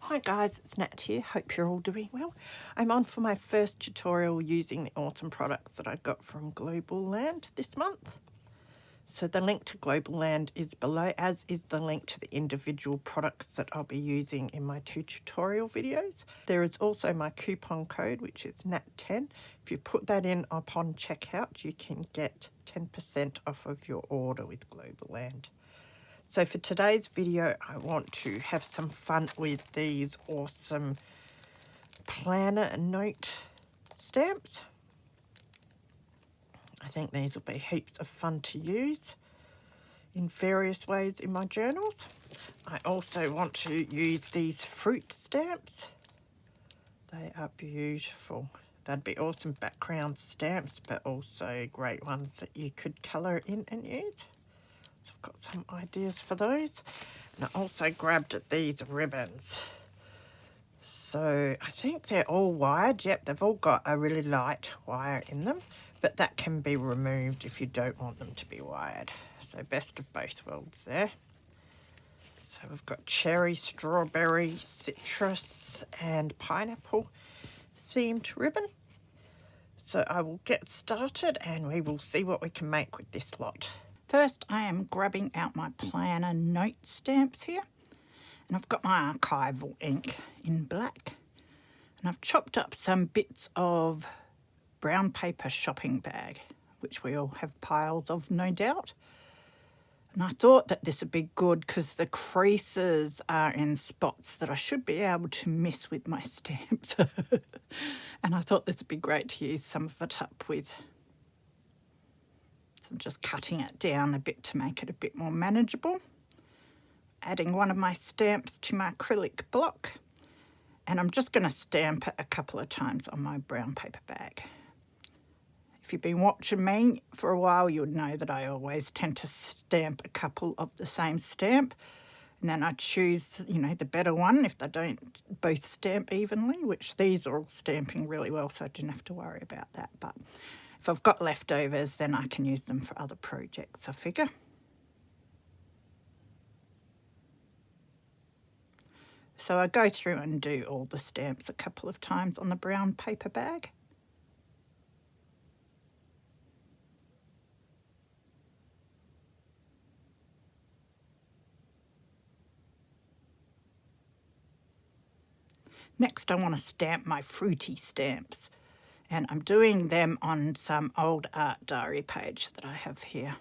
Hi guys, it's Nat here. Hope you're all doing well. I'm on for my first tutorial using the autumn products that I got from Globleland this month. So the link to Globleland is below, as is the link to the individual products that I'll be using in my 2 tutorial videos. There is also my coupon code, which is NAT10. If you put that in upon checkout, you can get 10% off of your order with Globleland. So for today's video, I want to have some fun with these awesome planner and note stamps. I think these will be heaps of fun to use in various ways in my journals. I also want to use these fruit stamps. They are beautiful. They'd be awesome background stamps, but also great ones that you could colour in and use. So I've got some ideas for those. And I also grabbed these ribbons. So I think they're all wired. Yep, they've all got a really light wire in them, but that can be removed if you don't want them to be wired. So best of both worlds there. So we've got cherry, strawberry, citrus and pineapple themed ribbon. So I will get started and we will see what we can make with this lot. First, I am grabbing out my planner note stamps here. And I've got my archival ink in black. And I've chopped up some bits of brown paper shopping bag, which we all have piles of, no doubt. And I thought that this would be good because the creases are in spots that I should be able to miss with my stamps. And I thought this would be great to use some of it up with. So I'm just cutting it down a bit to make it a bit more manageable. Adding one of my stamps to my acrylic block. And I'm just going to stamp it a couple of times on my brown paper bag. If you've been watching me for a while, you'll know that I always tend to stamp a couple of the same stamp. And then I choose, the better one if they don't both stamp evenly, which these are all stamping really well, so I didn't have to worry about that. But if I've got leftovers, then I can use them for other projects, I figure. So I go through and do all the stamps a couple of times on the brown paper bag. Next, I want to stamp my fruity stamps. And I'm doing them on some old art diary page that I have here.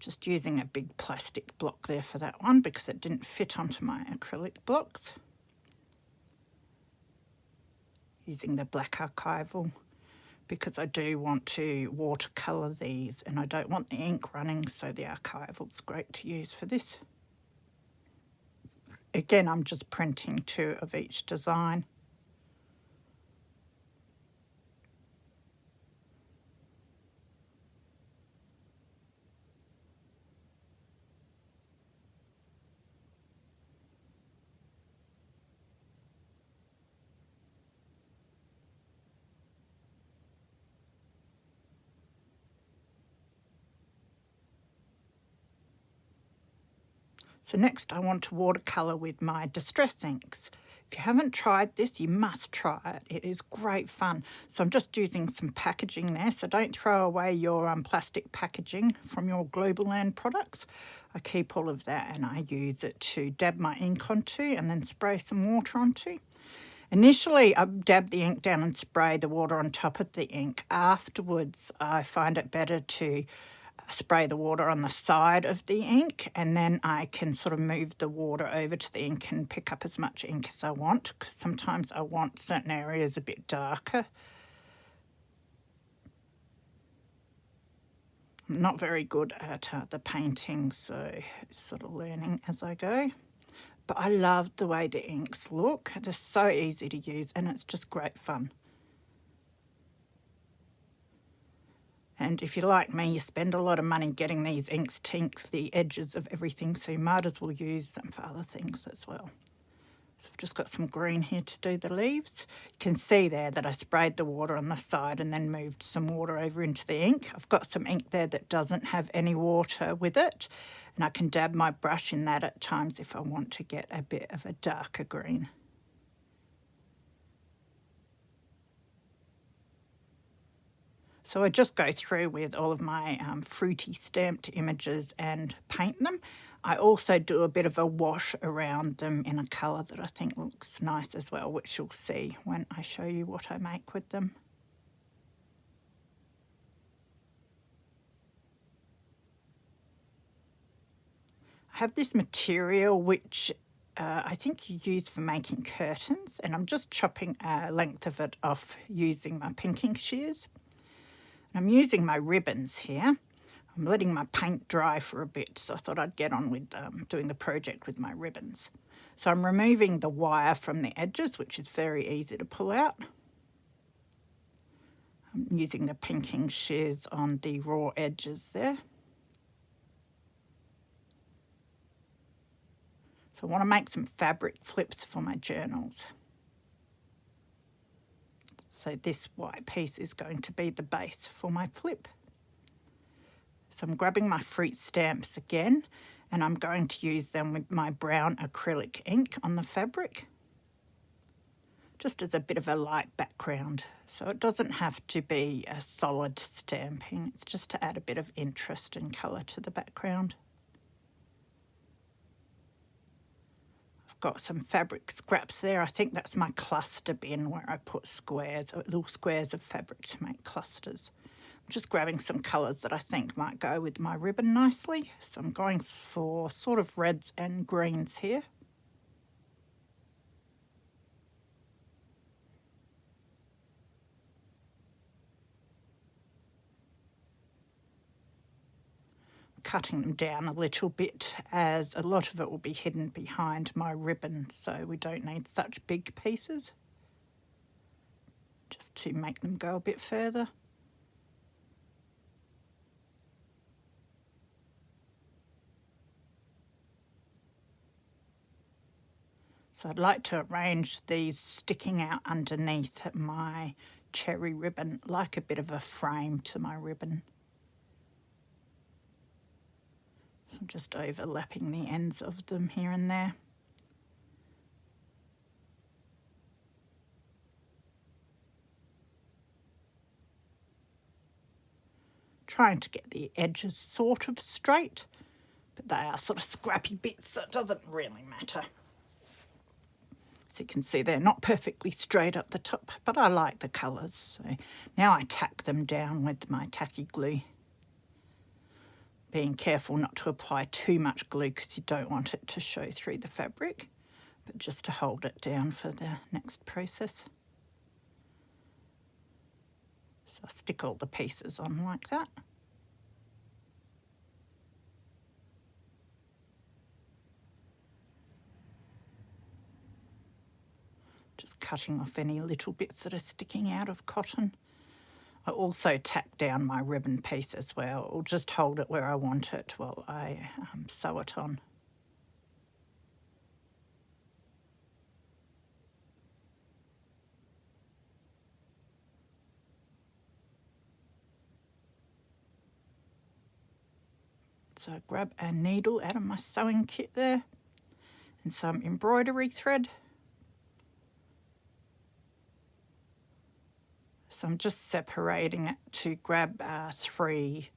Just using a big plastic block there for that one because it didn't fit onto my acrylic blocks. Using the black archival because I do want to watercolour these and I don't want the ink running, so the archival's great to use for this. Again, I'm just printing 2 of each design. So next I want to watercolour with my distress inks. If you haven't tried this, you must try it. It is great fun. So I'm just using some packaging there, so don't throw away your plastic packaging from your Globleland products. I keep all of that and I use it to dab my ink onto and then spray some water onto. Initially, I dab the ink down and spray the water on top of the ink. Afterwards, I find it better to spray the water on the side of the ink, and then I can sort of move the water over to the ink and pick up as much ink as I want, because sometimes I want certain areas a bit darker. I'm not very good at the painting, so sort of learning as I go. But I love the way the inks look. They're so easy to use and it's just great fun. And if you're like me, you spend a lot of money getting these inks to ink the edges of everything, so you might as well use them for other things as well. So I've just got some green here to do the leaves. You can see there that I sprayed the water on the side and then moved some water over into the ink. I've got some ink there that doesn't have any water with it, and I can dab my brush in that at times if I want to get a bit of a darker green. So I just go through with all of my fruity stamped images and paint them. I also do a bit of a wash around them in a colour that I think looks nice as well, which you'll see when I show you what I make with them. I have this material which I think you use for making curtains, and I'm just chopping a length of it off using my pinking shears. And I'm using my ribbons here. I'm letting my paint dry for a bit, so I thought I'd get on with doing the project with my ribbons. So I'm removing the wire from the edges, which is very easy to pull out. I'm using the pinking shears on the raw edges there. So I want to make some fabric flips for my journals. So this white piece is going to be the base for my flip. So I'm grabbing my fruit stamps again, and I'm going to use them with my brown acrylic ink on the fabric, just as a bit of a light background. So it doesn't have to be a solid stamping, it's just to add a bit of interest and colour to the background. I've got some fabric scraps there. I think that's my cluster bin where I put squares, little squares of fabric to make clusters. I'm just grabbing some colours that I think might go with my ribbon nicely. So I'm going for sort of reds and greens here. Cutting them down a little bit, as a lot of it will be hidden behind my ribbon, so we don't need such big pieces, just to make them go a bit further. So I'd like to arrange these sticking out underneath my cherry ribbon like a bit of a frame to my ribbon. So I'm just overlapping the ends of them here and there. Trying to get the edges sort of straight, but they are sort of scrappy bits, so it doesn't really matter. So you can see they're not perfectly straight up the top, but I like the colours. So now I tack them down with my tacky glue. Being careful not to apply too much glue because you don't want it to show through the fabric, but just to hold it down for the next process. So I stick all the pieces on like that. Just cutting off any little bits that are sticking out of cotton. I also tack down my ribbon piece as well, or just hold it where I want it while I sew it on. So I grab a needle out of my sewing kit there and some embroidery thread. So I'm just separating it to grab 3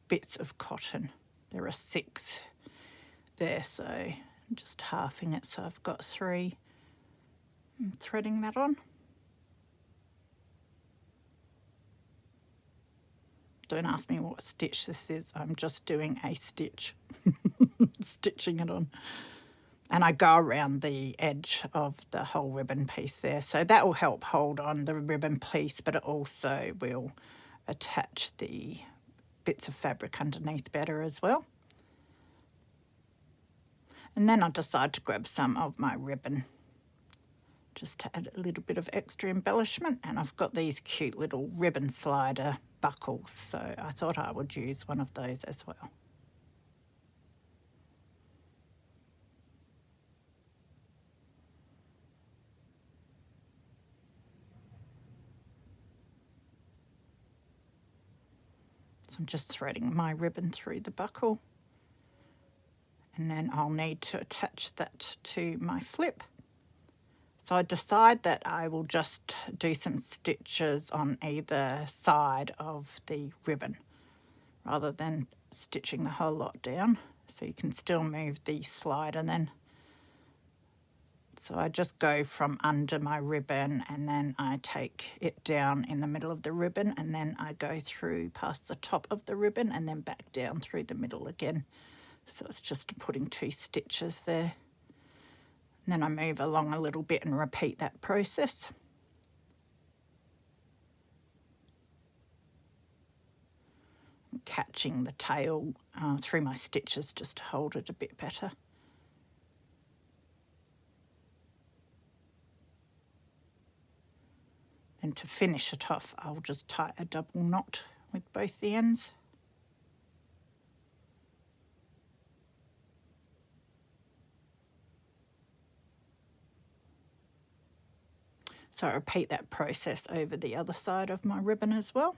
bits of cotton. There are 6 there, so I'm just halving it, so I've got 3. I'm threading that on. Don't ask me what stitch this is, I'm just doing a stitch, stitching it on. And I go around the edge of the whole ribbon piece there. So that will help hold on the ribbon piece, but it also will attach the bits of fabric underneath better as well. And then I decide to grab some of my ribbon just to add a little bit of extra embellishment. And I've got these cute little ribbon slider buckles, so I thought I would use one of those as well. So I'm just threading my ribbon through the buckle, and then I'll need to attach that to my flip. So I decide that I will just do some stitches on either side of the ribbon rather than stitching the whole lot down. So you can still move the slider then. So I just go from under my ribbon and then I take it down in the middle of the ribbon and then I go through past the top of the ribbon and then back down through the middle again. So it's just putting 2 stitches there. And then I move along a little bit and repeat that process. I'm catching the tail through my stitches just to hold it a bit better. And to finish it off, I'll just tie a double knot with both the ends. So I repeat that process over the other side of my ribbon as well.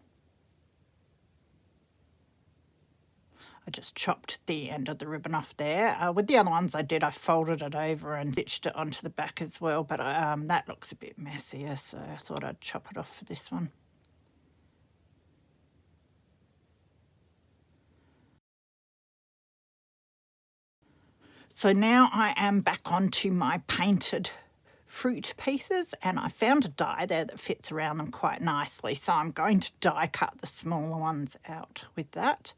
I just chopped the end of the ribbon off there. With the other ones I folded it over and stitched it onto the back as well, but that looks a bit messier, so I thought I'd chop it off for this one. So now I am back onto my painted fruit pieces, and I found a die there that fits around them quite nicely, so I'm going to die cut the smaller ones out with that.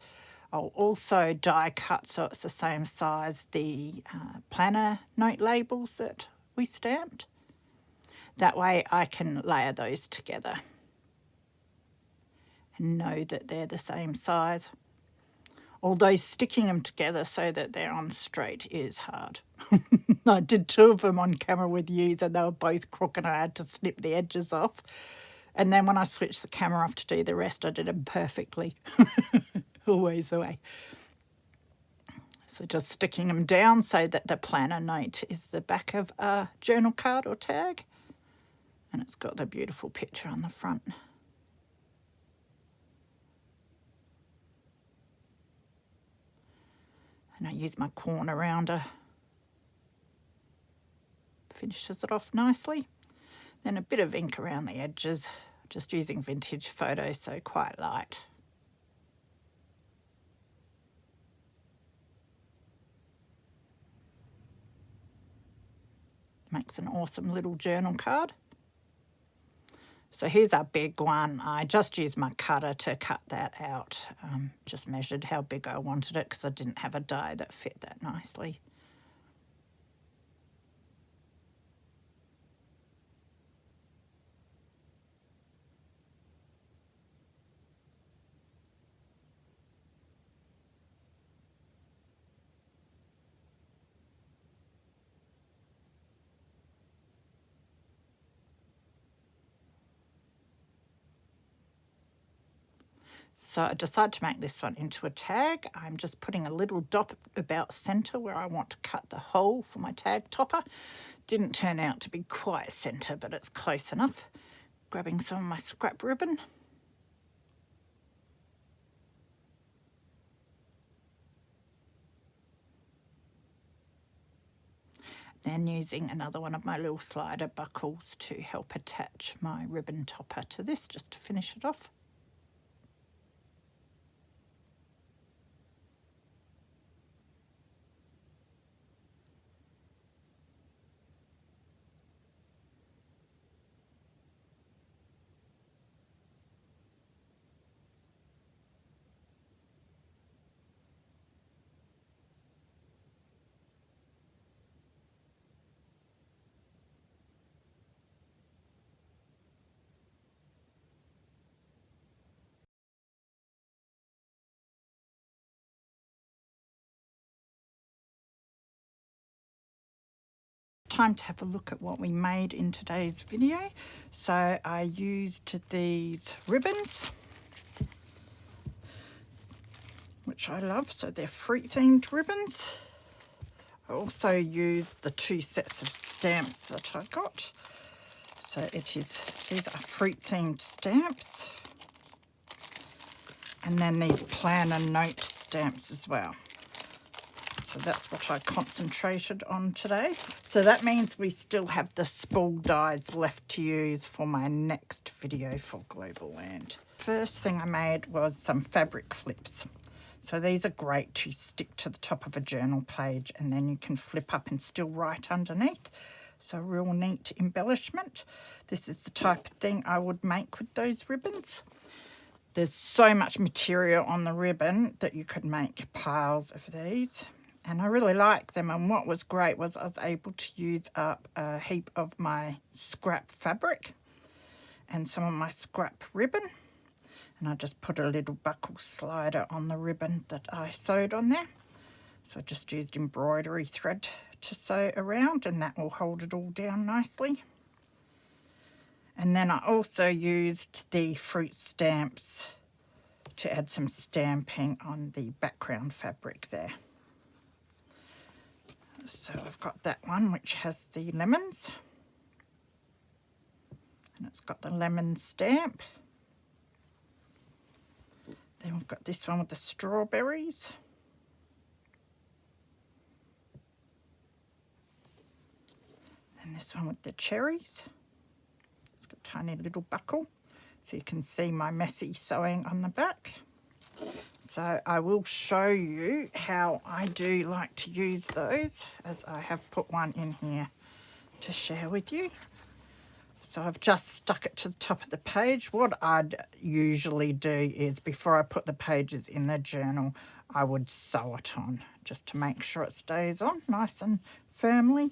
I'll also die cut so it's the same size the planner note labels that we stamped. That way I can layer those together and know that they're the same size. Although sticking them together so that they're on straight is hard. I did 2 of them on camera with you and they were both crooked and I had to snip the edges off. And then when I switched the camera off to do the rest, I did them perfectly. Always the way. So just sticking them down so that the planner note is the back of a journal card or tag. And it's got the beautiful picture on the front. And I use my corner rounder. Finishes it off nicely. Then a bit of ink around the edges, just using vintage photos, so quite light. Makes an awesome little journal card. So here's our big one. I just used my cutter to cut that out. Just measured how big I wanted it because I didn't have a die that fit that nicely. So I decided to make this one into a tag. I'm just putting a little dot about centre where I want to cut the hole for my tag topper. Didn't turn out to be quite centre, but it's close enough. Grabbing some of my scrap ribbon. Then using another one of my little slider buckles to help attach my ribbon topper to this, just to finish it off. Time to have a look at what we made in today's video. So I used these ribbons, which I love, so they're fruit themed ribbons. I also used the 2 sets of stamps that I got. So these are fruit themed stamps, and then these planner note stamps as well. So that's what I concentrated on today. So that means we still have the spool dies left to use for my next video for Globleland. First thing I made was some fabric flips. So these are great to stick to the top of a journal page, and then you can flip up and still write underneath. So real neat embellishment. This is the type of thing I would make with those ribbons. There's so much material on the ribbon that you could make piles of these. And I really like them. And what was great was I was able to use up a heap of my scrap fabric and some of my scrap ribbon. And I just put a little buckle slider on the ribbon that I sewed on there. So I just used embroidery thread to sew around, and that will hold it all down nicely. And then I also used the fruit stamps to add some stamping on the background fabric there. So I've got that one which has the lemons, and it's got the lemon stamp. Then we've got this one with the strawberries. And this one with the cherries. It's got a tiny little buckle, so you can see my messy sewing on the back. So I will show you how I do like to use those, as I have put one in here to share with you. So I've just stuck it to the top of the page. What I'd usually do is, before I put the pages in the journal, I would sew it on just to make sure it stays on nice and firmly.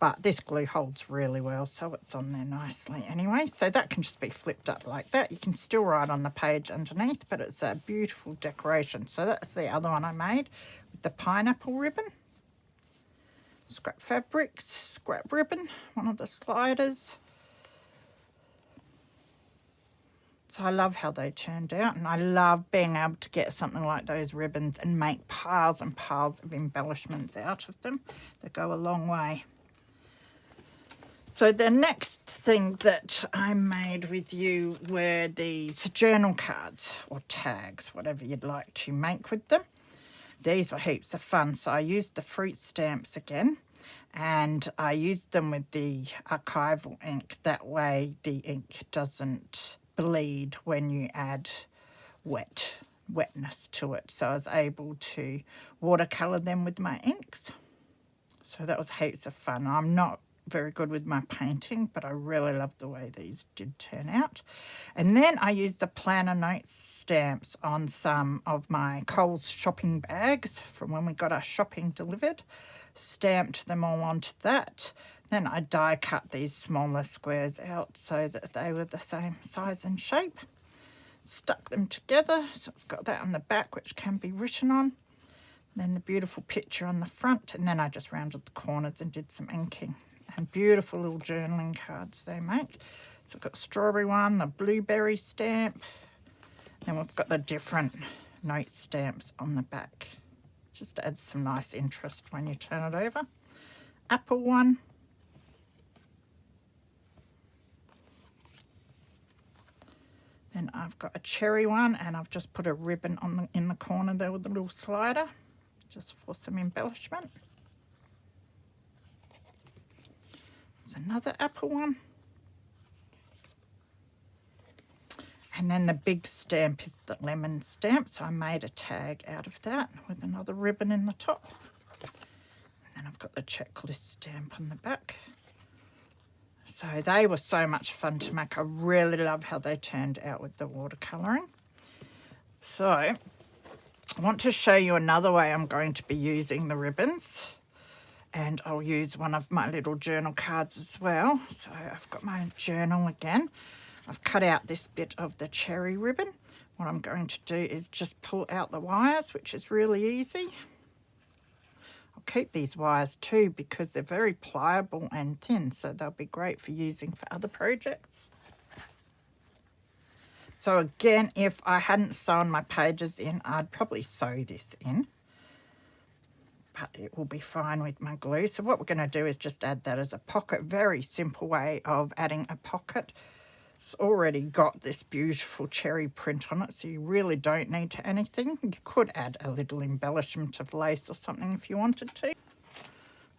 But this glue holds really well, so it's on there nicely anyway. So that can just be flipped up like that. You can still write on the page underneath, but it's a beautiful decoration. So that's the other one I made with the pineapple ribbon. Scrap fabrics, scrap ribbon, one of the sliders. So I love how they turned out, and I love being able to get something like those ribbons and make piles and piles of embellishments out of them. They go a long way. So the next thing that I made with you were these journal cards or tags, whatever you'd like to make with them. These were heaps of fun. So I used the fruit stamps again, and I used them with the archival ink. That way the ink doesn't bleed when you add wetness to it. So I was able to watercolor them with my inks. So that was heaps of fun. I'm not very good with my painting, but I really love the way these did turn out. And then I used the planner notes stamps on some of my Coles shopping bags from when we got our shopping delivered. Stamped them all onto that. Then I die cut these smaller squares out so that they were the same size and shape. Stuck them together, so it's got that on the back which can be written on. Then the beautiful picture on the front, and then I just rounded the corners and did some inking. And beautiful little journaling cards they make. So I've got the strawberry one, the blueberry stamp. Then we've got the different note stamps on the back. Just adds some nice interest when you turn it over. Apple one. Then I've got a cherry one, and I've just put a ribbon on in the corner there with a little slider, just for some embellishment. There's another apple one. And then the big stamp is the lemon stamp, so I made a tag out of that with another ribbon in the top. And then I've got the checklist stamp on the back. So they were so much fun to make. I really love how they turned out with the watercolouring. So I want to show you another way I'm going to be using the ribbons. And I'll use one of my little journal cards as well. So I've got my journal again. I've cut out this bit of the cherry ribbon. What I'm going to do is just pull out the wires, which is really easy. I'll keep these wires too because they're very pliable and thin, so they'll be great for using for other projects. So again, if I hadn't sewn my pages in, I'd probably sew this in. But it will be fine with my glue. So what we're going to do is just add that as a pocket. Very simple way of adding a pocket. It's already got this beautiful cherry print on it, so you really don't need anything. You could add a little embellishment of lace or something if you wanted to.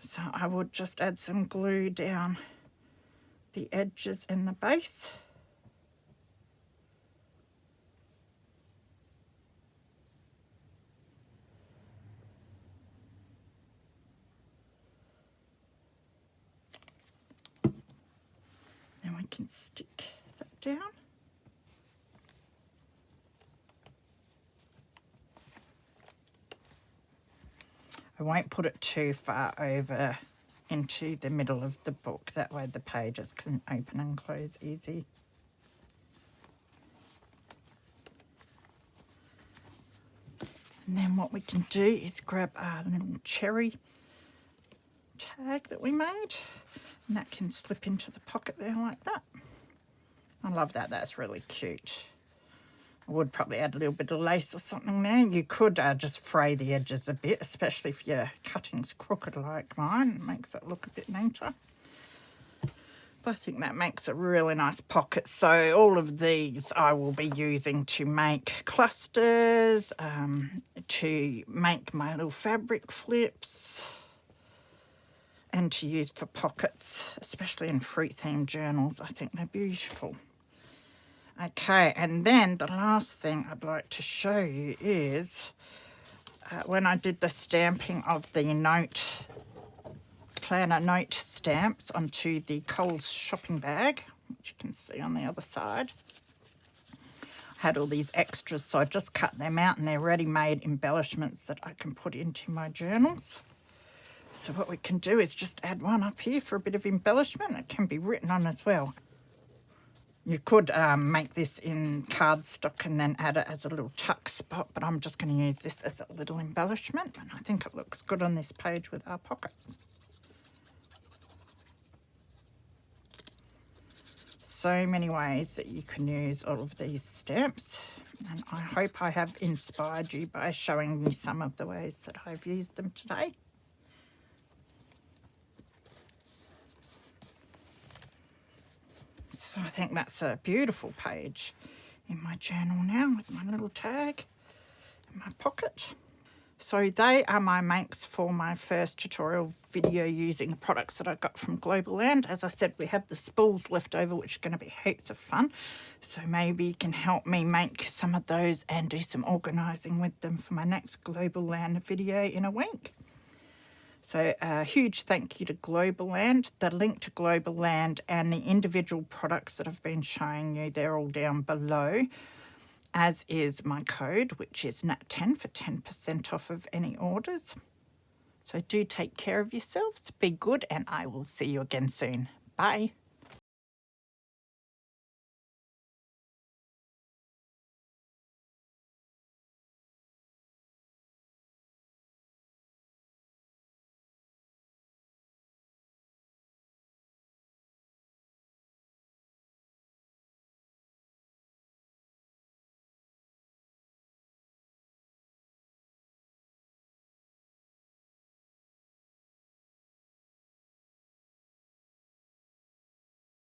So I would just add some glue down the edges and the base. Then we can stick that down. I won't put it too far over into the middle of the book. That way the pages can open and close easy. And then what we can do is grab our little cherry tag that we made, and that can slip into the pocket there like that. I love that. That's really cute. I would probably add a little bit of lace or something there. You could just fray the edges a bit, especially if your cutting's crooked like mine. It makes it look a bit neater. But I think that makes a really nice pocket. So all of these I will be using to make clusters, to make my little fabric flips, and to use for pockets, especially in fruit-themed journals. I think they're beautiful. Okay, and then the last thing I'd like to show you is when I did the stamping of the planner note stamps onto the Coles shopping bag, which you can see on the other side. I had all these extras, so I just cut them out, and they're ready-made embellishments that I can put into my journals. So what we can do is just add one up here for a bit of embellishment. It can be written on as well. You could make this in cardstock and then add it as a little tuck spot, but I'm just going to use this as a little embellishment, and I think it looks good on this page with our pocket. So many ways that you can use all of these stamps, and I hope I have inspired you by showing you some of the ways that I've used them today. So I think that's a beautiful page in my journal now with my little tag in my pocket. So they are my makes for my first tutorial video using the products that I got from Globleland. As I said, we have the spools left over, which are going to be heaps of fun. So maybe you can help me make some of those and do some organising with them for my next Globleland video in a week. So a huge thank you to Globleland. The link to Globleland and the individual products that I've been showing you, they're all down below, as is my code, which is NAT10 for 10% off of any orders. So do take care of yourselves, be good, and I will see you again soon. Bye.